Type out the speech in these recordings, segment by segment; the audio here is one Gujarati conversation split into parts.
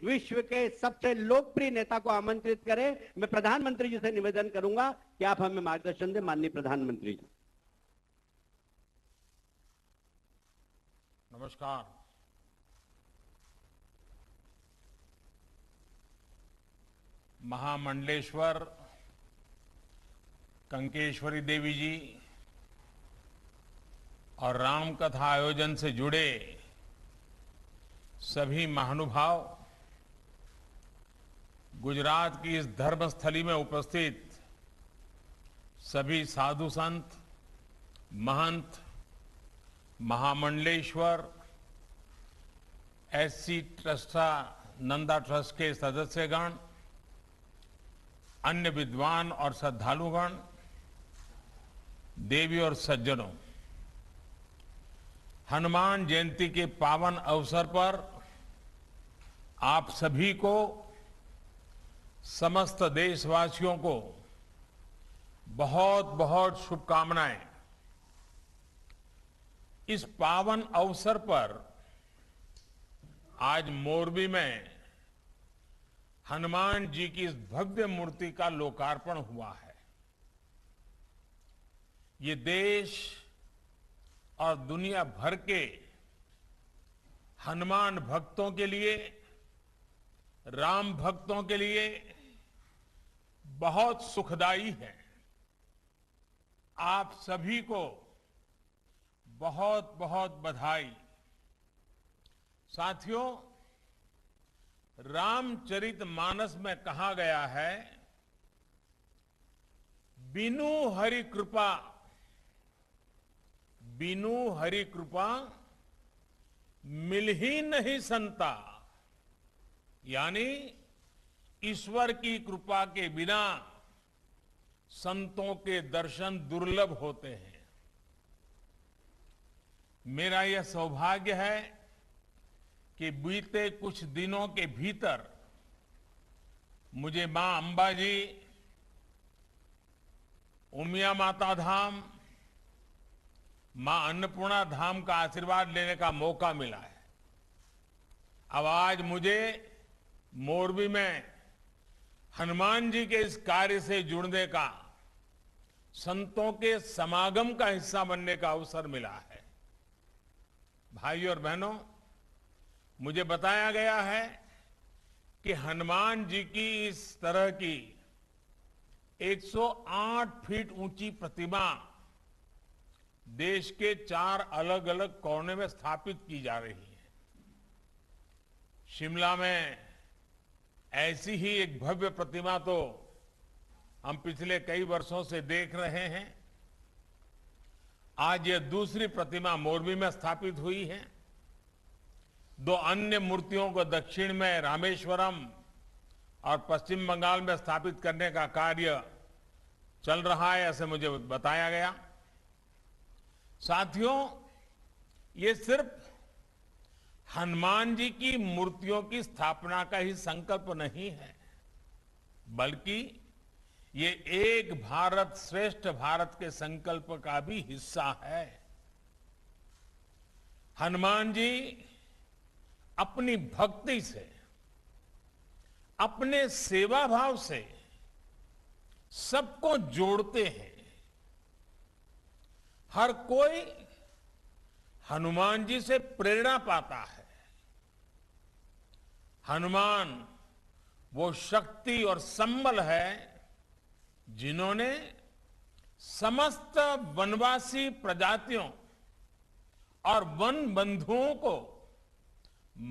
विश्व के सबसे लोकप्रिय नेता को आमंत्रित करें। मैं प्रधानमंत्री जी से निवेदन करूंगा कि आप हमें मार्गदर्शन दें, माननीय प्रधानमंत्री जी। नमस्कार। महामंडलेश्वर कंकेश्वरी देवी जी और राम कथा आयोजन से जुड़े सभी महानुभाव, गुजरात की इस धर्मस्थली में उपस्थित सभी साधु संत, महंत, महामंडलेश्वर एससी ट्रस्टा नंदा ट्रस्ट के सदस्यगण, अन्य विद्वान और श्रद्धालुगण, देवी और सज्जनों, हनुमान जयंती के पावन अवसर पर आप सभी को, समस्त देशवासियों को बहुत बहुत शुभकामनाएं। इस पावन अवसर पर आज मोरबी में हनुमान जी की इस भव्य मूर्ति का लोकार्पण हुआ है। ये देश और दुनिया भर के हनुमान भक्तों के लिए, राम भक्तों के लिए बहुत सुखदाई है। आप सभी को बहुत बहुत बधाई। साथियों, रामचरितमानस में कहा गया है, बिनु हरि कृपा, बिनु हरि कृपा मिल ही नहीं संता। यानी ईश्वर की कृपा के बिना संतों के दर्शन दुर्लभ होते हैं। मेरा यह सौभाग्य है कि बीते कुछ दिनों के भीतर मुझे मां अंबा जी, उमिया माता धाम, मां अन्नपूर्णा धाम का आशीर्वाद लेने का मौका मिला है। अब आज मुझे मोरबी में हनुमान जी के इस कार्य से जुड़ने का, संतों के समागम का हिस्सा बनने का अवसर मिला है। भाइयों और बहनों, मुझे बताया गया है कि हनुमान जी की इस तरह की 108 फीट ऊंची प्रतिमा देश के 4 अलग अलग कोने में स्थापित की जा रही है। शिमला में ऐसी ही एक भव्य प्रतिमा तो हम पिछले कई वर्षों से देख रहे हैं। आज यह दूसरी प्रतिमा मोरबी में स्थापित हुई है। 2 अन्य मूर्तियों को दक्षिण में रामेश्वरम और पश्चिम बंगाल में स्थापित करने का कार्य चल रहा है, ऐसे मुझे बताया गया। साथियों, ये सिर्फ हनुमान जी की मूर्तियों की स्थापना का ही संकल्प नहीं है, बल्कि ये एक भारत श्रेष्ठ भारत के संकल्प का भी हिस्सा है। हनुमान जी अपनी भक्ति से, अपने सेवा भाव से सबको जोड़ते हैं। हर कोई हनुमान जी से प्रेरणा पाता है। हनुमान वो शक्ति और संबल है जिन्होंने समस्त वनवासी प्रजातियों और वन बंधुओं को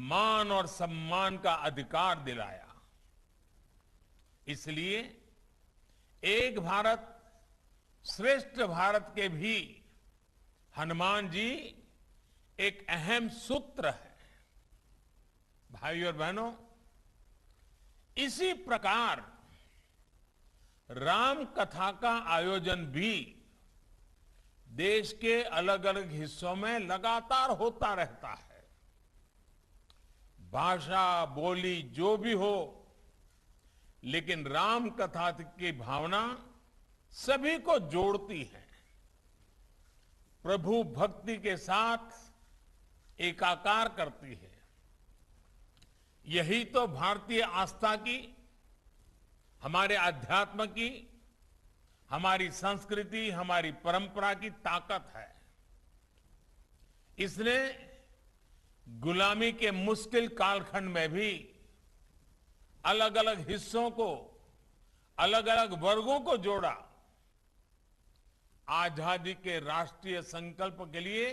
मान और सम्मान का अधिकार दिलाया। इसलिए एक भारत श्रेष्ठ भारत के भी हनुमान जी एक अहम सूत्र है। भाइयों और बहनों, इसी प्रकार राम कथा का आयोजन भी देश के अलग अलग हिस्सों में लगातार होता रहता है। भाषा बोली जो भी हो, लेकिन राम कथा की भावना सभी को जोड़ती है। प्रभु भक्ति के साथ एकाकार करती है। यही तो भारतीय आस्था की, हमारे अध्यात्म की, हमारी संस्कृति, हमारी परंपरा की ताकत है। इसने गुलामी के मुश्किल कालखंड में भी अलग अलग हिस्सों को, अलग अलग वर्गों को जोड़ा। आजादी के राष्ट्रीय संकल्प के लिए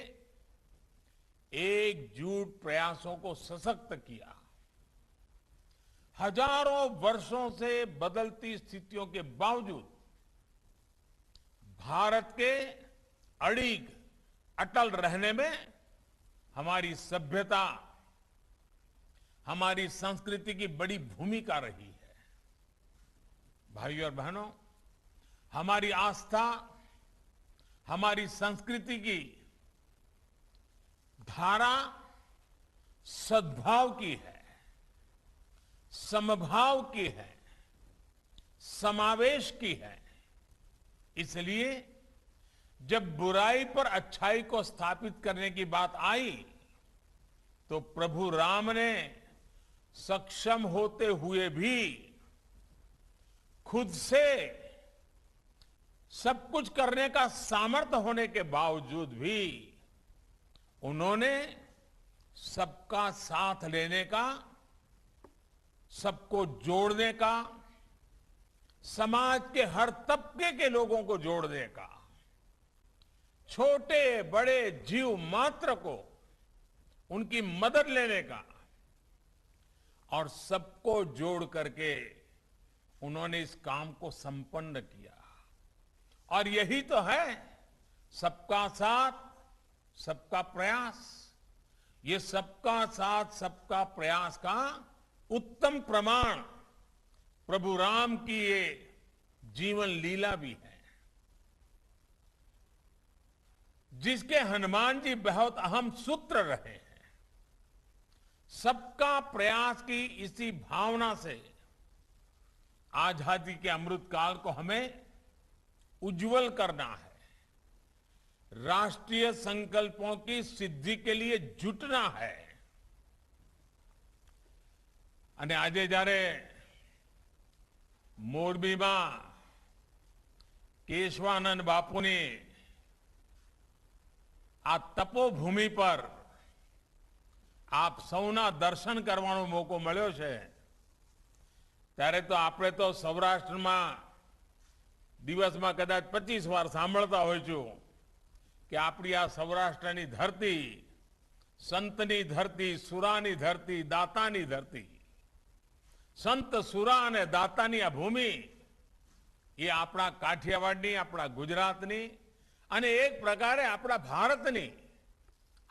एकजुट प्रयासों को सशक्त किया। हजारों वर्षों से बदलती स्थितियों के बावजूद भारत के अड़िग अटल रहने में हमारी सभ्यता, हमारी संस्कृति की बड़ी भूमिका रही है। भाइयों और बहनों, हमारी आस्था, हमारी संस्कृति की धारा सद्भाव की है, समभाव की है, समावेश की है। इसलिए जब बुराई पर अच्छाई को स्थापित करने की बात आई तो प्रभु राम ने सक्षम होते हुए भी खुद से सब कुछ करने का सामर्थ्य होने के बावजूद भी उन्होंने सबका साथ लेने का, सबको जोड़ने का, समाज के हर तबके के लोगों को जोड़ने का, छोटे बड़े जीव मात्र को उनकी मदद लेने का और सबको जोड़ करके उन्होंने इस काम को संपन्न किया। और यही तो है सबका साथ, सबका प्रयास। ये सबका साथ, सबका प्रयास का उत्तम प्रमाण प्रभु राम की ये जीवन लीला भी है, जिसके हनुमान जी बहुत अहम सूत्र रहे हैं। सबका प्रयास की इसी भावना से आजादी के अमृत काल को हमें उज्जवल करना है। राष्ट्रीय संकल्पों की सिद्धि के लिए जुटना है। અને આજે જ્યારે મોરબીમાં કેશવાનંદ બાપુની આ તપોભૂમિ પર આપ સૌના દર્શન કરવાનો મોકો મળ્યો છે, ત્યારે તો આપણે તો સૌરાષ્ટ્રમાં દિવસમાં કદાચ 25 વાર સાંભળતા હોઈશું કે આપણી આ સૌરાષ્ટ્રની ધરતી સંતની ધરતી, સુરાની ધરતી, દાતાની ધરતી, संत सुरा અને દાતાની આ ભૂમિ એ આપણા કાઠિયાવાડની, આપણા ગુજરાતની અને એક પ્રકારે આપણા ભારતની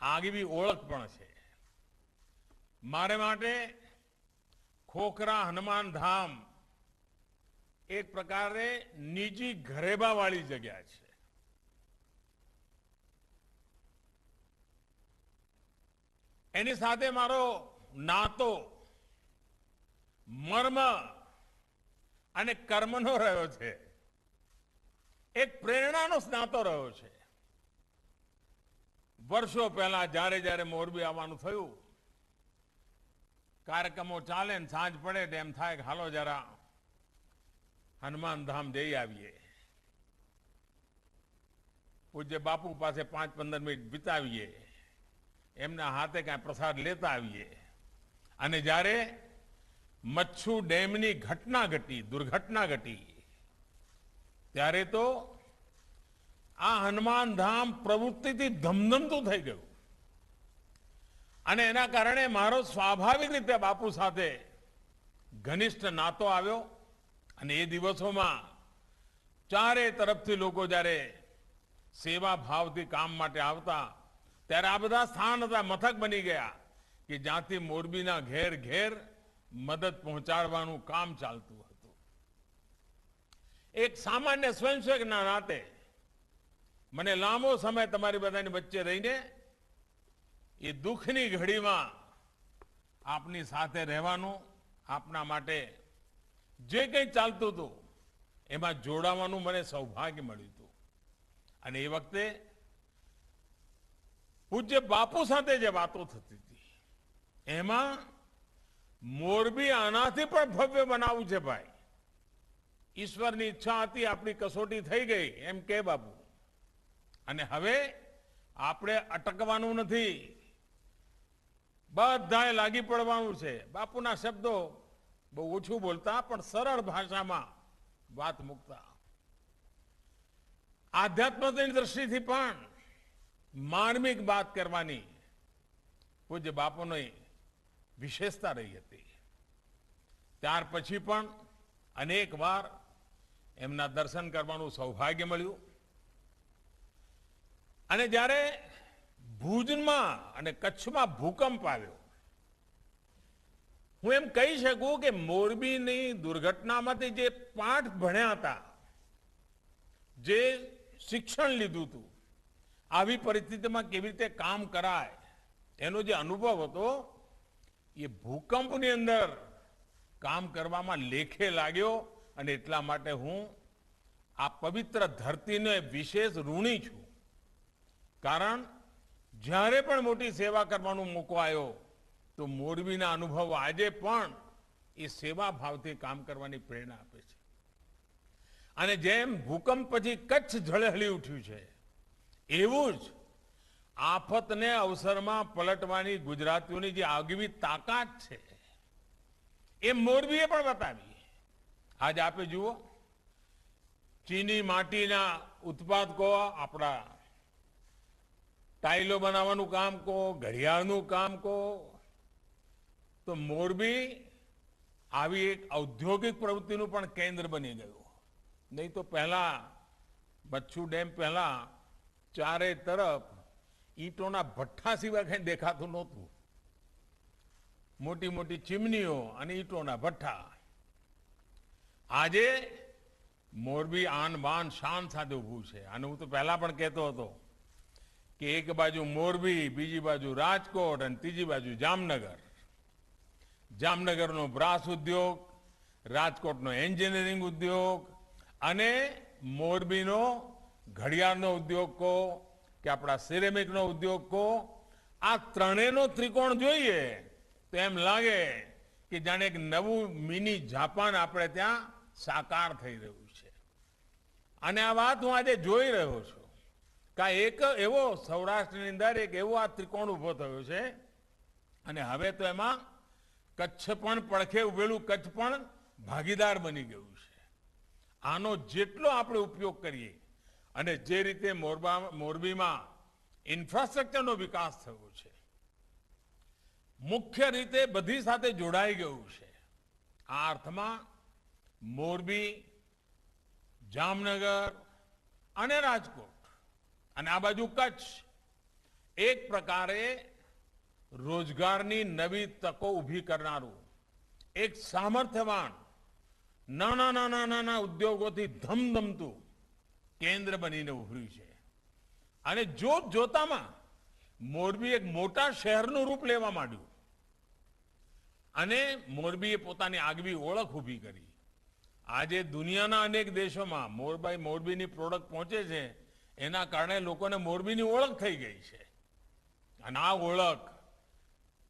આગવી ઓળખ પણ છે। મારે માટે ખોખરા હનુમાન ધામ એક પ્રકારે નિજી ઘરેબાવાળી જગ્યા છે। એની સાથે મારો નાતો મર્મ અને કર્મનો રહ્યો છે, એક પ્રેરણાનો નાતો રહ્યો છે। વર્ષો પહેલા જ્યારે જ્યારે મોરબી આવવાનું થયું, કાર્યક્રમો ચાલે ને સાંજ પડે તો એમ થાય કે હાલો જરા હનુમાન ધામ જઈ આવીએ, પૂજ્ય બાપુ પાસે 5-15 મિનિટ વિતાવીએ, એમના હાથે કાંઈ પ્રસાદ લેતા આવીએ। અને જ્યારે મચ્છુ ડેમની ઘટના ઘટી, દુર્ઘટના ઘટી, ત્યારે તો આ હનુમાન ધામ પ્રવૃત્તિથી ધમધમતું થઈ ગયું અને એના કારણે મારો સ્વાભાવિક રીતે બાપુ સાથે ઘનિષ્ઠ નાતો આવ્યો। અને એ દિવસોમાં ચારે તરફથી લોકો જ્યારે સેવા ભાવથી કામ માટે આવતા, ત્યારે આ બધા સ્થાન હતા, મથક બની ગયા કે જ્યાંથી મોરબીના ઘેર ઘેર મદદ પહોંચાડવાનું કામ ચાલતું હતું। એક સામાન્ય સ્વયંસેવકના નાતે મને લાંબો સમય તમારી બધાની વચ્ચે રહીને એ દુઃખની ઘડીમાં આપની સાથે રહેવાનું, આપના માટે જે કંઈ ચાલતું હતું એમાં જોડાવાનું મને સૌભાગ્ય મળ્યું હતું। અને એ વખતે પૂજ્ય બાપુ સાથે જે વાતો થતી હતી એમાં મોરબી આનાથી પણ ભવ્ય બનાવવું છે ભાઈ. ઈશ્વરની ઈચ્છા હતી, આપણી કસોટી થઈ ગઈ એમ કે બાપુ. અને હવે આપણે અટકવાનું નથી, બધાએ લાગી પડવાનું છે. બાપુના શબ્દો બહુ ઓછું બોલતા પણ સરળ ભાષામાં વાત મૂકતા. આધ્યાત્મની દ્રષ્ટિથી પણ માર્મિક વાત કરવાની પૂજ્ય બાપુની વિશેષતા રહી હતી. ત્યાર પછી પણ અનેક વાર એમના દર્શન કરવાનું સૌભાગ્ય મળ્યું. અને જ્યારે ભુજમાં અને કચ્છમાં ભૂકંપ આવ્યો, હું એમ કહી શકું કે મોરબીની દુર્ઘટનામાંથી જે પાઠ ભણ્યા હતા, જે શિક્ષણ લીધું હતું, આવી પરિસ્થિતિમાં કેવી રીતે કામ કરાય, એનો જે અનુભવ હતો એ ભૂકંપની અંદર કામ કરવામાં લેખે લાગ્યો. અને એટલા માટે હું આ પવિત્ર ધરતીને વિશેષ ઋણી છું. કારણ જ્યારે પણ મોટી સેવા કરવાનો મોકો આવ્યો તો મોરબીના અનુભવો આજે પણ એ સેવા ભાવથી કામ કરવાની પ્રેરણા આપે છે. અને જેમ ભૂકંપ પછી કચ્છ ઝળહળી ઉઠ્યું છે, એવું જ આફતને અવસરમાં પલટવાની ગુજરાતીઓની જે આગવી તાકાત છે એ મોરબીએ પણ બતાવી. આજે આપે જુઓ, ચીની માટીના ઉત્પાદકો આપણા ટાઇલો બનાવવાનું કામ કહો, ઘડિયાળનું કામ કહો, તો મોરબી આવી એક ઔદ્યોગિક પ્રવૃત્તિનું પણ કેન્દ્ર બની ગયું. નહીં તો પહેલા બચ્ચુ ડેમ પહેલા ચારે તરફ ઈંટોના ભઠ્ઠા સિવાય કઈ દેખાતું નહોતું. મોટી મોટી ચીમનીઓ અને ઈંટોના ભઠ્ઠા. આજે મોરબી આન બાન શાન સાથે ઊભું છે. અને હું તો પહેલા પણ કહેતો હતો કે એક બાજુ મોરબી, બીજી બાજુ રાજકોટ અને ત્રીજી બાજુ જામનગર. જામનગરનો બ્રાસ ઉદ્યોગ, રાજકોટનો એન્જિનિયરિંગ ઉદ્યોગ અને મોરબીનો ઘડિયાળનો ઉદ્યોગ કહો કે આપણા સિરેમિકનો ઉદ્યોગ કહો, આ ત્રણેયનો ત્રિકોણ જોઈએ તો એમ લાગે કે જાણે એક નવું મિની જાપાન આપણે ત્યાં સાકાર થઈ રહ્યું છે. અને આ વાત હું આજે જોઈ રહ્યો છું કે એક એવો સૌરાષ્ટ્રની અંદર એક એવો આ ત્રિકોણ ઉભો થયો છે. અને હવે તો એમાં કચ્છ પણ પડખે ઉભેલું કચ્છ પણ ભાગીદાર બની ગયું છે. આનો જેટલો આપણે ઉપયોગ કરીએ અને જે રીતે મોરબીમાં ઇન્ફ્રાસ્ટ્રક્ચરનો વિકાસ થયો છે, મુખ્ય રીતે બધી સાથે જોડાઈ ગયું છે. આ અર્થમાં મોરબી, જામનગર અને રાજકોટ અને આ બાજુ કચ્છ એક પ્રકારે રોજગારની નવી તકો ઊભી કરનારું એક સામર્થ્યવાન નાના ઉદ્યોગોથી ધમધમતું કેન્દ્ર બનીને ઉભર્યું છે. અને જોત જોતામાં મોરબી એક મોટા શહેરનું રૂપ લેવા માંડ્યું અને મોરબીએ પોતાની આગવી ઓળખ ઊભી કરી. આજે દુનિયાના અનેક દેશોમાં મોરબીની પ્રોડક્ટ પહોંચે છે, એના કારણે લોકોને મોરબીની ઓળખ થઈ ગઈ છે. અને આ ઓળખ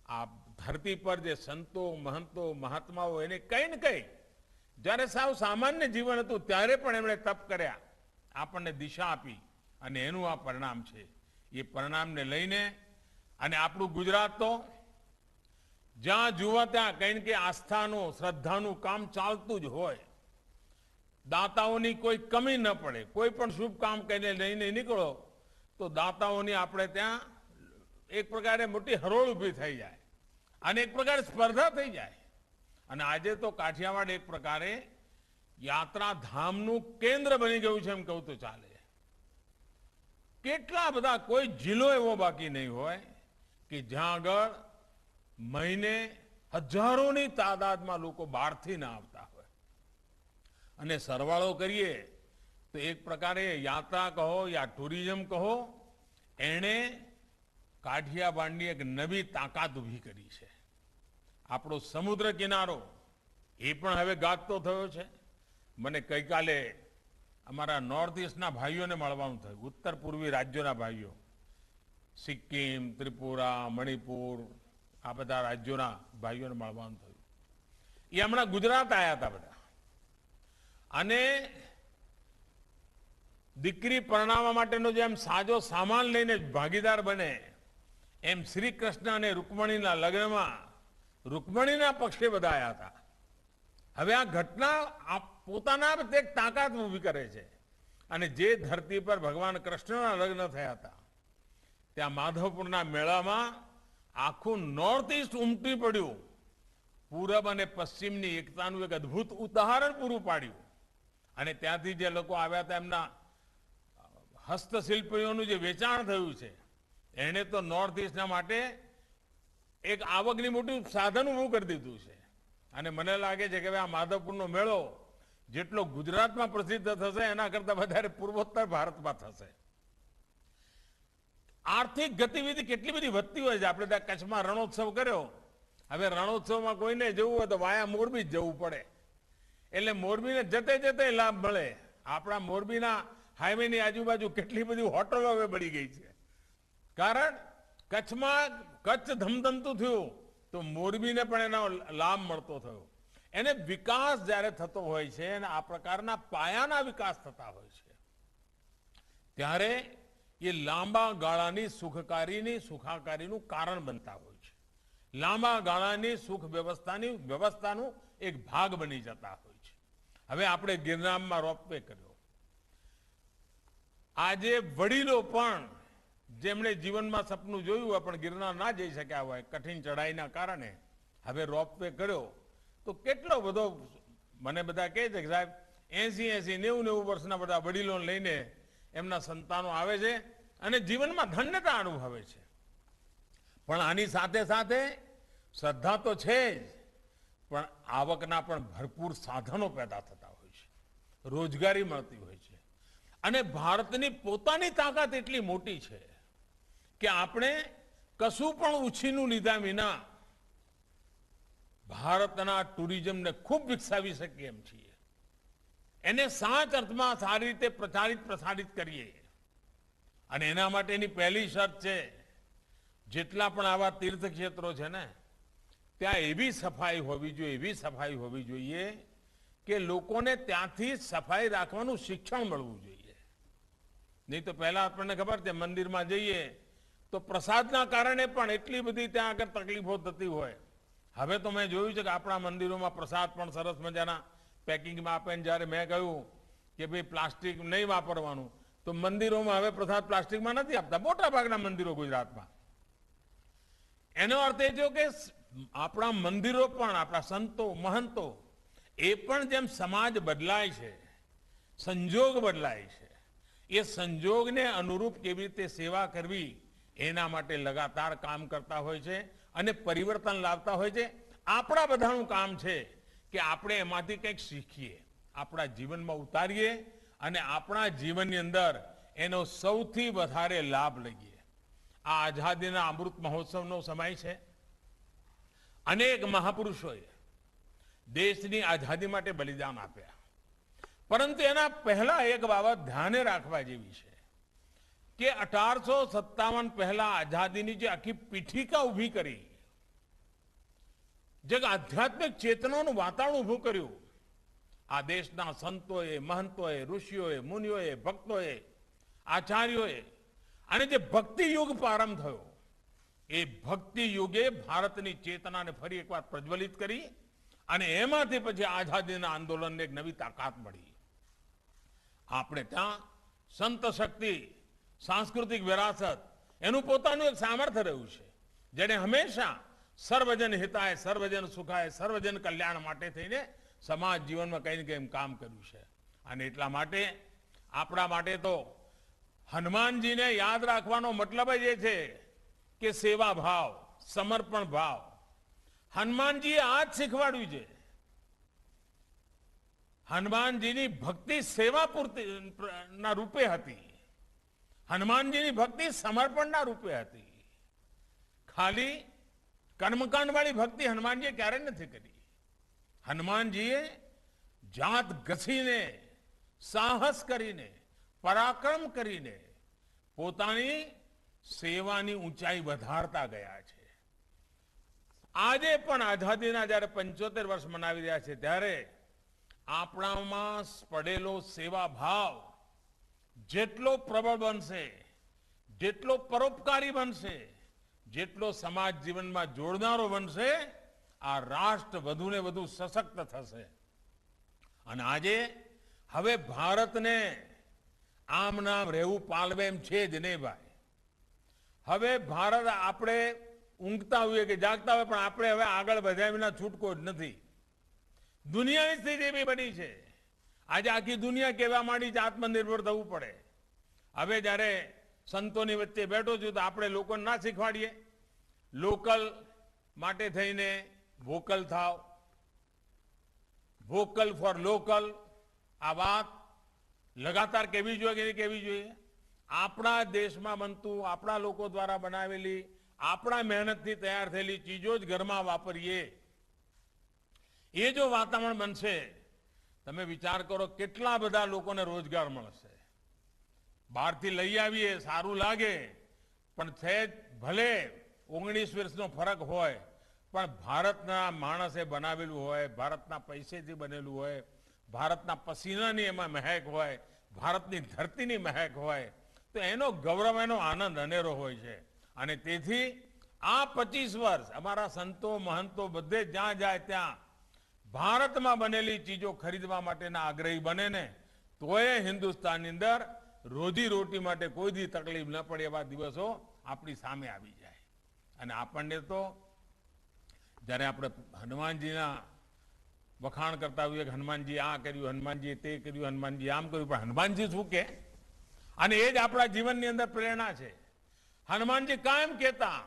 આ ધરતી પર જે સંતો, મહંતો, મહાત્માઓ એને કઈ ને કઈ જ્યારે સાવ સામાન્ય જીવન હતું ત્યારે પણ એમણે તપ કર્યા, આપણને દિશા આપી અને એનું આ પરિણામ છે. એ પરિણામને લઈને અને આપણું ગુજરાત તો જ્યાં જુઓ ત્યાં કઈ ને કઈ આસ્થાનું, શ્રદ્ધાનું કામ ચાલતું જ હોય. દાતાઓની કોઈ કમી ન પડે. કોઈ પણ શુભ કામ કરીને લઈને નીકળો તો દાતાઓની આપણે ત્યાં એક પ્રકારે મોટી હરોળ ઊભી થઈ જાય અને એક પ્રકારે સ્પર્ધા થઈ જાય. અને આજે તો કાઠિયાવાડ એક પ્રકારે યાત્રાધામનું કેન્દ્ર બની ગયું છે એમ કહું તો ચાલે. કેટલા બધા, કોઈ જિલ્લો એવો બાકી નહીં હોય કે જ્યાં આગળ મહિને હજારોની તાદાદમાં લોકો બહારથી ના આવતા હોય. અને સરવાળો કરીએ તો એક પ્રકારે યાત્રા કહો યા ટુરિઝમ કહો, એણે કાઠિયાવાડની એક નવી તાકાત ઊભી કરી છે. આપણો સમુદ્ર કિનારો એ પણ હવે ગાજતો થયો છે. મને ગઈકાલે અમારા નોર્થ ઇસ્ટના ભાઈઓને મળવાનું થયું, ઉત્તર પૂર્વી રાજ્યોના ભાઈઓ, સિક્કિમ, ત્રિપુરા, મણિપુર, આ બધા રાજ્યોના ભાઈઓને મળવાનું થયું. એ હમણાં ગુજરાત આવ્યા હતા બધા, અને દીકરી પરણાવવા માટેનો જેમ સાજો સામાન લઈને ભાગીદાર બને એમ શ્રી કૃષ્ણ અને રૂકમણીના લગ્નમાં રૂકમણીના પક્ષે બધા આવ્યા હતા. હવે આ ઘટના પોતાના એક તાકાત ઊભી કરે છે. અને જે ધરતી પર ભગવાન કૃષ્ણના લગ્ન થયા હતા ત્યાં માધવપુરના મેળામાં આખું નોર્થ ઇસ્ટ ઉમટી પડ્યું. પૂરબ અને પશ્ચિમની એકતાનું એક અદભુત ઉદાહરણ પૂરું પાડ્યું. અને ત્યાંથી જે લોકો આવ્યા હતા એમના હસ્તશિલ્પીઓનું જે વેચાણ થયું છે એને તો નોર્થ ઇસ્ટના માટે એક આવકની મોટું સાધન ઊભું કરી દીધું છે. અને મને લાગે છે કે આ માધવપુરનો મેળો જેટલો ગુજરાતમાં પ્રસિદ્ધ થશે એના કરતા વધારે પૂર્વોત્તર ભારતમાં થશે. આર્થિક ગતિવિધિ કેટલી બધી વધતી હોય છે. આપણે ત્યાં કચ્છમાં રણોત્સવ કર્યો. હવે રણોત્સવમાં કોઈને જવું હોય તો વાયા મોરબી જ જવું પડે. એટલે મોરબીને જતે જતે લાભ મળે. આપણા મોરબીના હાઈવેની આજુબાજુ કેટલી બધી હોટલો હવે બની ગઈ છે. કારણ કચ્છમાં કચ્છ ધમધમતું થયું તો મોરબીને પણ એનો લાભ મળતો થયો. એને વિકાસ જ્યારે થતો હોય છે અને આ પ્રકારના પાયાના વિકાસ થતા હોય છે ત્યારે એ લાંબા ગાળાની સુખાકારીનું કારણ બનતા હોય છે. લાંબા ગાળાની સુખ વ્યવસ્થાનું એક ભાગ બની જતા હોય છે. હવે આપણે ગિરનારમાં રોપવે કર્યો. આજે વડીલો પણ જેમણે જીવનમાં સપનું જોયું હોય પણ ગિરનાર ના જઈ શક્યા હોય કઠિન ચઢાઈના કારણે હવે રોપવે કર્યો તો કેટલો બધો મને બધા કહે છે કે સાહેબ 80-90 વર્ષના બધા વડીલો લઈને એમના સંતાનો આવે છે અને જીવનમાં ધન્યતા અનુભવે છે. પણ આની સાથે સાથે શ્રદ્ધા તો છે જ, પણ આવકના પણ ભરપૂર સાધનો પેદા થતા હોય છે, રોજગારી મળતી હોય છે. અને ભારતની પોતાની તાકાત એટલી મોટી છે કે આપણે કશું પણ ઉછીનું લીધા વિના ભારતના ટુરિઝમને ખૂબ વિકસાવી શકીએ એમ છીએ. એને સાચ અર્થમાં સારી રીતે પ્રસારિત કરીએ. અને એના માટેની પહેલી શરત છે જેટલા પણ આવા તીર્થક્ષેત્રો છે ને ત્યાં એવી સફાઈ હોવી જોઈએ કે લોકોને ત્યાંથી સફાઈ રાખવાનું શિક્ષણ મળવું જોઈએ. નહીં તો પહેલા આપણને ખબર છે મંદિરમાં જઈએ તો પ્રસાદના કારણે પણ એટલી બધી ત્યાં આગળ તકલીફો થતી હોય. હવે તો મેં જોયું છે કે આપણા મંદિરોમાં પ્રસાદ પણ સરસ મજાના પેકિંગમાં આપે. જ્યારે મેં કહ્યું કે ભાઈ પ્લાસ્ટિક નહીં વાપરવાનું તો મંદિરોમાં હવે પ્રસાદ પ્લાસ્ટિકમાં નથી આપતા મોટા ભાગના મંદિરો ગુજરાતમાં. એનો અર્થ એ થયો કે આપણા મંદિરો પણ આપણા સંતો મહંતો એ પણ જેમ સમાજ બદલાય છે, સંજોગ બદલાય છે, એ સંજોગને અનુરૂપ કેવી રીતે સેવા કરવી એના માટે લગાતાર કામ કરતા હોય છે અને પરિવર્તન લાવતા હોય છે. આપણા બધાનું કામ છે કે આપણે એમાંથી કંઈક શીખીએ, આપણા જીવનમાં ઉતારીએ અને આપણા જીવનની અંદર એનો સૌથી વધારે લાભ લઈએ. આ આઝાદીના અમૃત મહોત્સવનો સમય છે. અનેક મહાપુરુષોએ દેશની આઝાદી માટે બલિદાન આપ્યા. પરંતુ એના પહેલા એક બાબત ધ્યાને રાખવા જેવી છે કે 1857 પહેલા આઝાદીની જે આખી પીઠિકા ઊભી કરી, જે આધ્યાત્મિક ચેતનાનું વાતાવરણ ઊભું કર્યું, આ દેશના સંતોએ, મહંતોએ, ઋષિઓએ, મુનિઓએ, ભક્તોએ, આચાર્યોએ, અને જે ભક્તિ યુગ પ્રારંભ થયો એ ભક્તિ યુગે ભારતની ચેતનાને ફરી એકવાર પ્રજ્વલિત કરી અને એમાંથી પછી આઝાદીના આંદોલનને એક નવી તાકાત મળી. આપણે ત્યાં સંત શક્તિ, સાંસ્કૃતિક વિરાસત એનું પોતાનું એક સામર્થ્ય રહ્યું છે જેને હંમેશા સર્વજન હિતાય, સર્વજન સુખાય, સર્વજન કલ્યાણ માટે થઈને સમાજ જીવનમાં કંઈ ને કંઈ કામ કર્યું છે. અને એટલા માટે આપણા માટે તો હનુમાનજીને યાદ રાખવાનો મતલબ જ એ છે કે સેવા ભાવ, સમર્પણ ભાવ. હનુમાનજીએ આ જ શીખવાડ્યું છે. હનુમાનજીની ભક્તિ સેવા પૂર્તિના રૂપે હતી. હનુમાનજીની ભક્તિ સમર્પણના રૂપે હતી. ખાલી કર્મકાંડ વાળી ભક્તિ હનુમાનજીએ ક્યારેય નથી કરી. હનુમાનજીએ જાત ઘસીને, સાહસ કરીને, પરાક્રમ કરીને પોતાની સેવાની ઊંચાઈ વધારતા ગયા છે. આજે પણ આઝાદીના જ્યારે 75 વર્ષ મનાવી રહ્યા છે ત્યારે આપણામાં પડેલો સેવા ભાવ જેટલો પ્રબળ બનશે, જેટલો પરોપકારી બનશે, જેટલો સમાજ જીવનમાં જોડનારો બનશે, આ રાષ્ટ્ર વધુ ને વધુ સશક્ત થશે. અને આજે હવે ભારતને આમ નામ રહેવું પાલવે એમ છે જ નહીં ભાઈ. હવે ભારત આપણે ઊંઘતા હોઈએ કે જાગતા હોય પણ આપણે હવે આગળ વધ્યા વિના છૂટકો જ નથી. દુનિયાની સ્થિતિ એવી બની છે. આજે આખી દુનિયા કહેવા માંડી છે આત્મનિર્ભર થવું પડે. હવે જ્યારે સંતોની વચ્ચે બેઠો છું તો આપણે લોકોને ના શીખવાડીએ લોકલ માટે થઈને વોકલ થાવ, વોકલ ફોર લોકલ. આ વાત લગાતાર કહેવી જોઈએ કે નહીં કહેવી જોઈએ? આપણા દેશમાં બનતું, આપણા લોકો દ્વારા બનાવેલી, આપણા મહેનતથી તૈયાર થયેલી ચીજો જ ઘરમાં વાપરીએ. એ જો વાતાવરણ બનશે, તમે વિચાર કરો કેટલા બધા લોકોને રોજગાર મળશે. બહારથી લઈ આવીએ સારું લાગે, પણ સહેજ ભલે 19 વર્ષનો ફરક હોય, પણ ભારતના માણસે બનાવેલું હોય, ભારતના પૈસેથી બનેલું હોય, ભારતના પસીનાની એમાં મહેક હોય, ભારતની ધરતીની મહેક હોય, તો એનો ગૌરવ, એનો આનંદ અનેરો હોય છે. અને તેથી આ 25 વર્ષ અમારા સંતો મહંતો બધે જ્યાં જાય ત્યાં ભારતમાં બનેલી ચીજો ખરીદવા માટેના આગ્રહી બને ને, તોય હિન્દુસ્તાનની અંદર રોજી રોટી માટે કોઈ દી તકલીફ ન પડે એવા દિવસો આપણી સામે આવી જાય. અને આપણને તો જ્યારે આપણે હનુમાનજીના વખાણ કરતા હોઈએ કે હનુમાનજી આ કર્યું, હનુમાનજી તે કર્યું, હનુમાનજી આમ કર્યું, પણ હનુમાનજી શું કે? અને એ જ આપણા જીવનની અંદર પ્રેરણા છે. હનુમાનજી કાયમ કહેતા,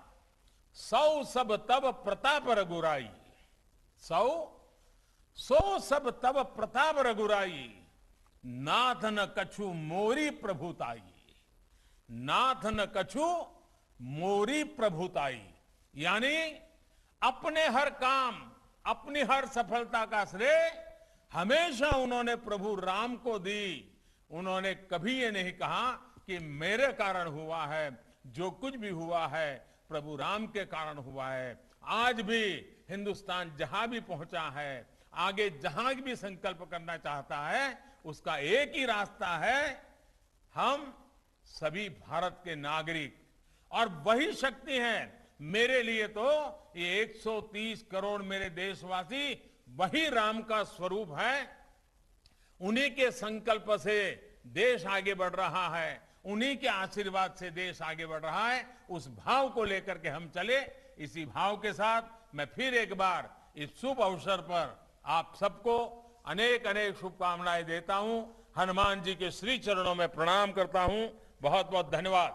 સૌ સબ તબ પ્રતાપ રઘુરાઈ, સૌ સબ તબ પ્રતાપ રઘુરાઈ, नाथ न कछु मोरी प्रभुताई, नाथ न कछु मोरी प्रभुताई. यानी अपने हर काम, अपनी हर सफलता का श्रेय हमेशा उन्होंने प्रभु राम को दी. उन्होंने कभी ये नहीं कहा कि मेरे कारण हुआ है, जो कुछ भी हुआ है प्रभु राम के कारण हुआ है. आज भी हिंदुस्तान जहां भी पहुंचा है, आगे जहां भी संकल्प करना चाहता है, उसका एक ही रास्ता है, हम सभी भारत के नागरिक. और वही शक्ति है. मेरे लिए तो ये 130 करोड़ मेरे देशवासी वही राम का स्वरूप है. उन्हीं के संकल्प से देश आगे बढ़ रहा है, उन्हीं के आशीर्वाद से देश आगे बढ़ रहा है. उस भाव को लेकर के हम चले. इसी भाव के साथ मैं फिर एक बार इस शुभ अवसर पर आप सबको अनेक अनेक शुभकामनाएं देता हूं. हनुमान जी के श्री चरणों में प्रणाम करता हूं. बहुत बहुत धन्यवाद.